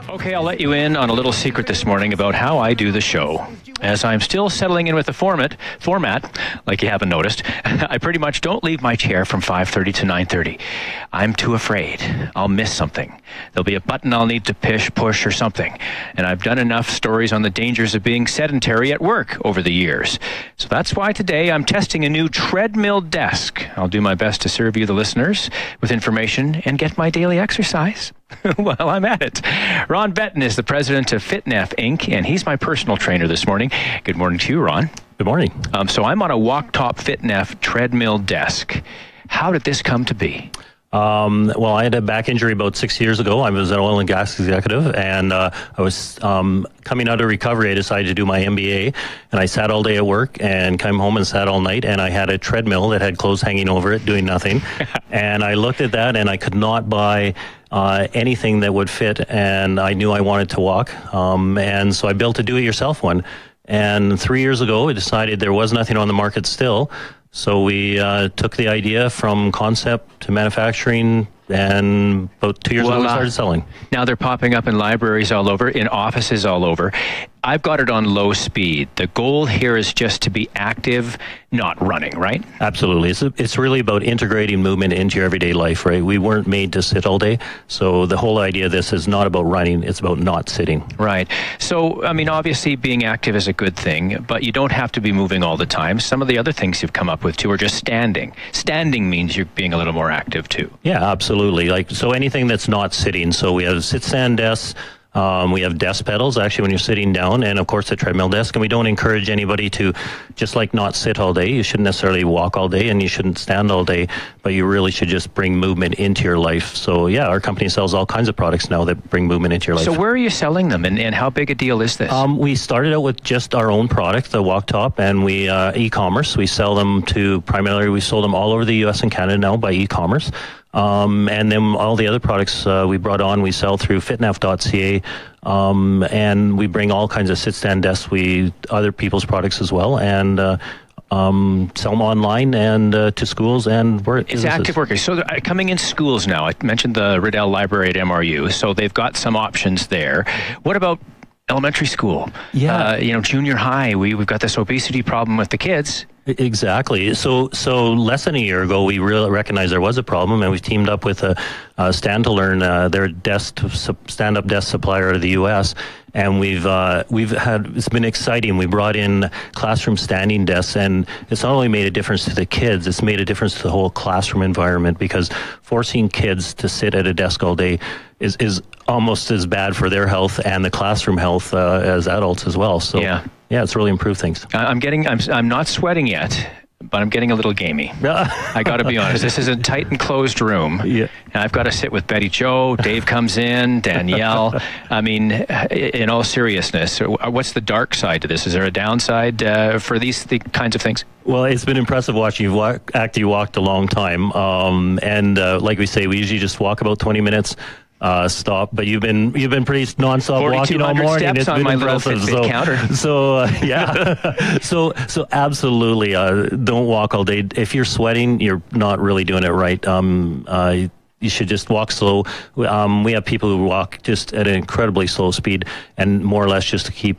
Okay, I'll let you in on a little secret this morning about how I do the show. As I'm still settling in with the format, like you haven't noticed, I pretty much don't leave my chair from 5:30 to 9:30. I'm too afraid I'll miss something. There'll be a button I'll need to push or something. And I've done enough stories on the dangers of being sedentary at work over the years. So that's why today I'm testing a new treadmill desk. I'll do my best to serve you, the listeners, with information and get my daily exercise. Well, I'm at it. Ron Bettin is the president of Fitneff, Inc., and he's my personal trainer this morning. Good morning to you, Ron. Good morning. So I'm on a WalkTop Fitneff treadmill desk. How did this come to be? Well, I had a back injury about 6 years ago. I was an oil and gas executive, and I was coming out of recovery. I decided to do my MBA, and I sat all day at work and came home and sat all night, and I had a treadmill that had clothes hanging over it doing nothing. And I looked at that, and I could not buy anything that would fit, and I knew I wanted to walk. And so I built a do-it-yourself one. And 3 years ago, I decided there was nothing on the market still. So we took the idea from concept to manufacturing, and about 2 years ago we started selling. Now they're popping up in libraries all over, in offices all over. I've got it on low speed. The goal here is just to be active, not running, right? Absolutely. It's really about integrating movement into your everyday life, right? We weren't made to sit all day. So the whole idea of this is not about running, it's about not sitting. Right. So, I mean, obviously being active is a good thing, but you don't have to be moving all the time. Some of the other things you've come up with too are just standing. Standing means you're being a little more active too. Yeah, absolutely. So anything that's not sitting. So we have sit-stand desks. We have desk pedals, actually, when you're sitting down, and of course the treadmill desk. And we don't encourage anybody to just not sit all day. You shouldn't necessarily walk all day, and you shouldn't stand all day, but you really should just bring movement into your life. So yeah, our company sells all kinds of products now that bring movement into your life. So where are you selling them, and how big a deal is this? We started out with just our own product, the WalkTop, and we e-commerce. We sell them primarily, we sold them all over the U.S. and Canada now by e-commerce. And then all the other products we brought on, we sell through fitneff.ca, and we bring all kinds of sit-stand desks, other people's products as well, and sell them online and to schools and work. It's active workers. So coming in schools now, I mentioned the Riddell Library at MRU, so they've got some options there. What about elementary school? Yeah. Junior high, we've got this obesity problem with the kids. Exactly. So less than a year ago, we really recognized there was a problem, and we teamed up with Stand to Learn, their stand-up desk supplier out of the U.S., and it's been exciting. We brought in classroom standing desks, and it's not only made a difference to the kids, it's made a difference to the whole classroom environment, because forcing kids to sit at a desk all day is almost as bad for their health and the classroom health as adults as well. So yeah, it's really improved things. I'm not sweating yet, but I'm getting a little gamey. I got to be honest. This is a tight and closed room. Yeah. And I've got to sit with Betty Jo. Dave comes in, Danielle. I mean, in all seriousness, what's the dark side to this? Is there a downside for these kinds of things? Well, it's been impressive watching you you walked a long time. And like we say, we usually just walk about 20 minutes. Stop, but you've been pretty nonstop walking all morning. It's been impressive. So absolutely, don't walk all day. If you're sweating, you're not really doing it right. You should just walk slow. We have people who walk just at an incredibly slow speed, and more or less just to keep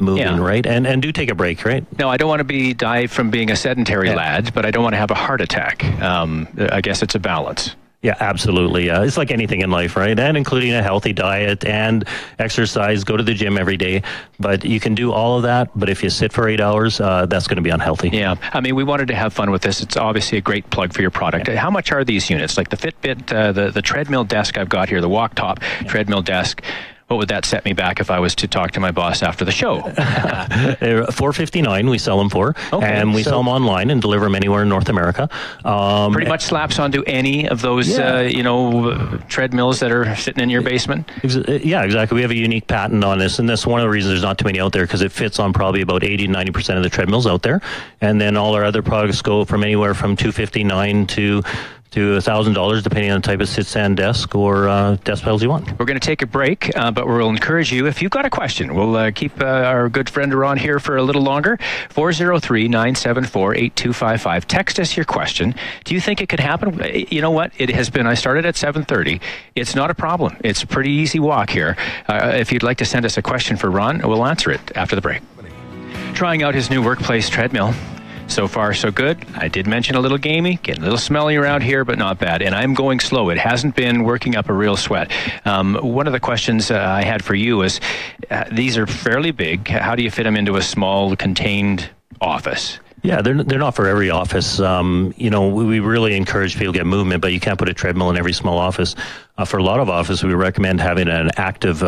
moving, right? And do take a break, right? No, I don't want to die from being a sedentary lad, but I don't want to have a heart attack. I guess it's a balance. Yeah, absolutely. It's like anything in life, right? And including a healthy diet and exercise, go to the gym every day. But you can do all of that. But if you sit for 8 hours, that's going to be unhealthy. Yeah. I mean, we wanted to have fun with this. It's obviously a great plug for your product. How much are these units? Like the Fitbit, the treadmill desk I've got here, the WalkTop treadmill desk. What would that set me back if I was to talk to my boss after the show? $459 we sell them for, and we sell them online and deliver them anywhere in North America. Pretty much slaps onto any of those, treadmills that are sitting in your basement? Yeah, exactly. We have a unique patent on this, and that's one of the reasons there's not too many out there, because it fits on probably about 80-90% of the treadmills out there. And then all our other products go from anywhere from $259 to to $1,000, depending on the type of sit-stand desk or desk pedals you want. We're going to take a break, but we'll encourage you, if you've got a question, we'll keep our good friend Ron here for a little longer. 403-974-8255. Text us your question. Do you think it could happen? You know what? It has been, I started at 7:30. It's not a problem. It's a pretty easy walk here. If you'd like to send us a question for Ron, we'll answer it after the break. Trying out his new workplace treadmill. So far, so good. I did mention a little gamey, getting a little smelly around here, but not bad. And I'm going slow. It hasn't been working up a real sweat. One of the questions I had for you is, these are fairly big. How do you fit them into a small, contained office? Yeah, they're not for every office. We really encourage people to get movement, but you can't put a treadmill in every small office. For a lot of offices, we recommend having an active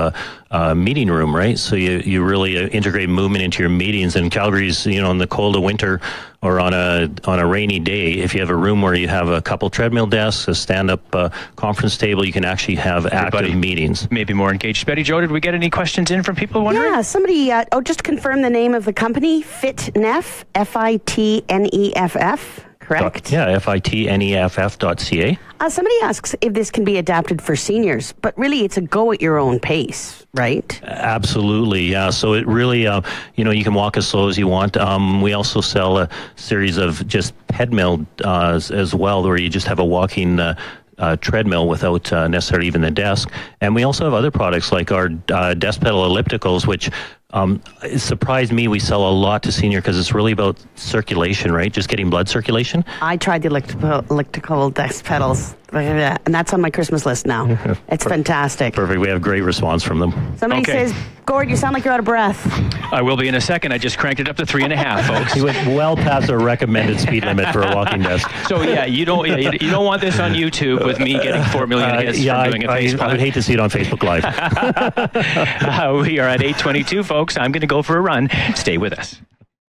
meeting room, right? So you really integrate movement into your meetings. And Calgary's, in the cold of winter or on a rainy day, if you have a room where you have a couple treadmill desks, a stand-up conference table, you can actually have active meetings. Maybe more engaged. Betty Jo, did we get any questions in from people wondering? Yeah, somebody, just to confirm the name of the company, Fitneff, Fitneff. Correct? Yeah, fitneff.ca. Somebody asks if this can be adapted for seniors, but really it's a go at your own pace, right? Absolutely, yeah. So it really, you can walk as slow as you want. We also sell a series of just treadmill as well, where you just have a walking treadmill without necessarily even the desk. And we also have other products like our desk pedal ellipticals, which it surprised me. We sell a lot to senior because it's really about circulation, right? Just getting blood circulation. I tried the elliptical desk pedals, and that's on my Christmas list now. It's fantastic. Perfect. We have great response from them. Somebody says, Gord, you sound like you're out of breath. I will be in a second. I just cranked it up to 3.5, folks. He went well past our recommended speed limit for a walking desk. So yeah, you don't want this on YouTube with me getting 4 million hits from doing a Facebook. I would hate to see it on Facebook Live. We are at 8:22, folks. I'm going to go for a run. Stay with us.